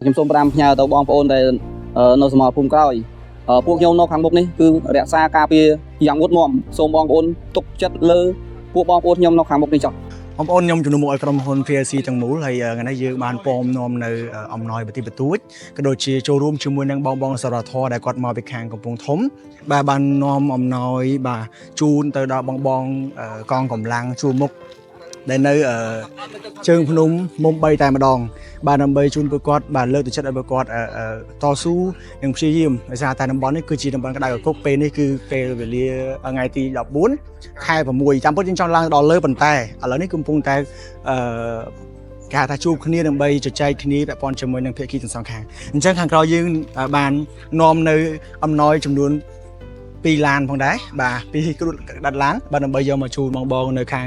ខ្ញុំសូមប្រាំផ្ញើទៅបងប្អូនដែលនៅសមរភូមិក្រោយពួកខ្ញុំនៅខាងមុខនេះគឺរក្សាការពារយ៉ាងមុតមមសូមបងប្អូនទុកចិត្តលើពួកបងប្អូនខ្ញុំនៅខាងមុខនេះចុះបងប្អូនខ្ញុំជំនុំមកឲ្យក្រុមហ៊ុន PLC ទាំងមូលហើយថ្ងៃនេះយើងបានពំនាំនៅអំណោយបន្តិចបន្តួចក៏ដូចជាចូលរួមជាមួយនឹងបងសរធរដែលគាត់មកពីខាងកំពង់ធំបាទបាននាំអំណោយបាទជូនទៅដល់បងកងកម្លាំងជួរមុខដែលនៅជើងភ្នំមុំ3តែម្ដងបាទដើម្បីជូនពួកគាត់បាទលើកទឹកចិត្តឲ្យពួកគាត់តស៊ូនិងព្យាយាមដោយសារតែតំបន់នេះគឺជាតំបន់ក្តៅកគុកពេលនេះគឺពេលវេលាថ្ងៃទី14ខែ6ចាំពុតយើងចង់ឡើងដល់លើប៉ុន្តែឥឡូវនេះកំពុងតែគេហៅថាជួបគ្នាដើម្បីជជែកគ្នាពាក់ព័ន្ធជាមួយនឹងភាគីទាំងសងខាងអញ្ចឹងខាងក្រោយយើងបាននាំនៅអំណោយចំនួន2ឡានផងដែរបាទពីគ្រូដាត់ឡានបាទដើម្បីយកមកជូនបងនៅខាង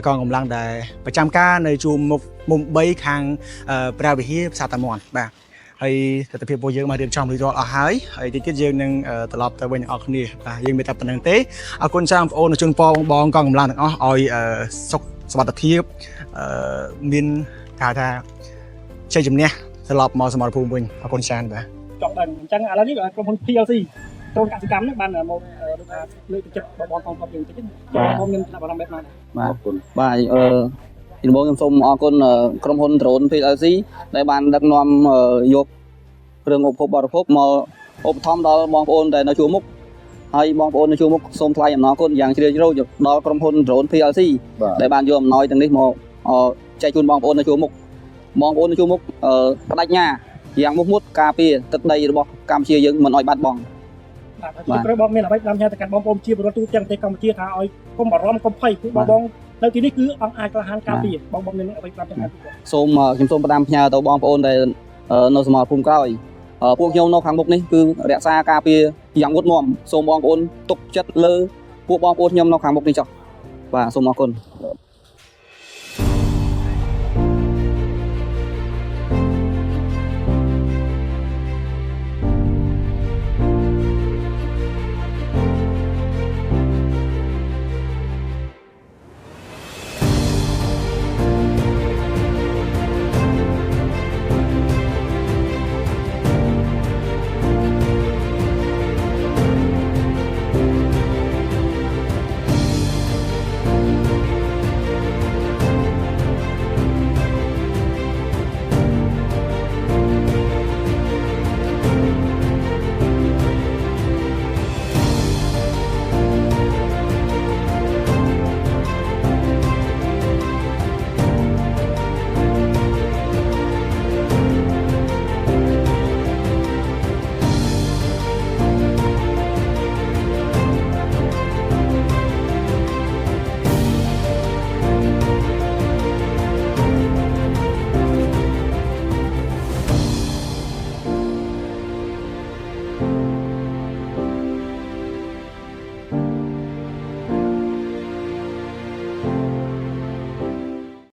កងកម្លាំងដែលប្រចាំការនៅជួរមុំ3ខាងព្រះវិហារផ្សារតាមាន់បាទហើយទស្សនវិជ្ជារបស់យើងមករៀបចំរួចរាល់អស់ហើយតិចទៀតយើងនឹងត្រឡប់ទៅវិញអស់គ្នាបាទយើងមានតែប៉ុណ្្នឹងទេអរគុណច្រើនបងប្អូនជូនពរបងកងកម្លាំងទាំងអស់ឲ្យសុខសុវត្ថិភាពមានថាជ័យជំនះត្រឡប់មកសមរភូមិវិញអរគុណច្រើនបាទចង់ដឹងអញ្ចឹងឥឡូវនេះក្រុមហ៊ុន PLC ក្រុមកសិកម្មនេះបានមកដូចថាលើកទឹកចិត្តបងប្អូនខ្ញុំតិចបងខ្ញុំថ្នាក់បារម្ភបែបណាបាទអរគុណបាទពីដំបូងខ្ញុំសូមអរគុណក្រុមហ៊ុន Drone PLC ដែលបានដឹកនាំយកគ្រឿងឧបភោគបរិភោគមកឧបត្ថម្ភដល់បងប្អូនដែលនៅជួរមុខហើយបងប្អូននៅជួរមុខសូមថ្លែងអំណរគុណយ៉ាងជ្រាលជ្រៅដល់ក្រុមហ៊ុន Drone PLC ដែលបានយកអំណោយទាំងនេះមកចែកជូនបងប្អូននៅជួរមុខបងប្អូននៅជួរមុខបដិញ្ញាយ៉ាងមុខមុតការពារទឹកដីរបស់កម្ពុជាយើងមិនឲ្យបាត់បង់បាទព្រោះបងមានអ្វីតាមញ៉ាំទៅកាន់បងប្អូនជាពលរដ្ឋទូទាំងប្រទេសកម្ពុជាថាឲ្យកុំបារម្ភកុំភ័យគឺបងនៅទីនេះគឺអង្គអាចក្លាហានការពារបងមានអ្វីប្រាប់ទៅកាន់សូមខ្ញុំសូមផ្ដាំផ្ញើទៅបងប្អូនដែលនៅសមរភូមិក្រោយពួកខ្ញុំនៅខាងមុខនេះគឺរក្សាការពារយ៉ាងមុតមមសូមបងប្អូនទុកចិត្តលើពួកបងប្អូនខ្ញុំនៅខាងមុខនេះចុះបាទសូមអរគុណ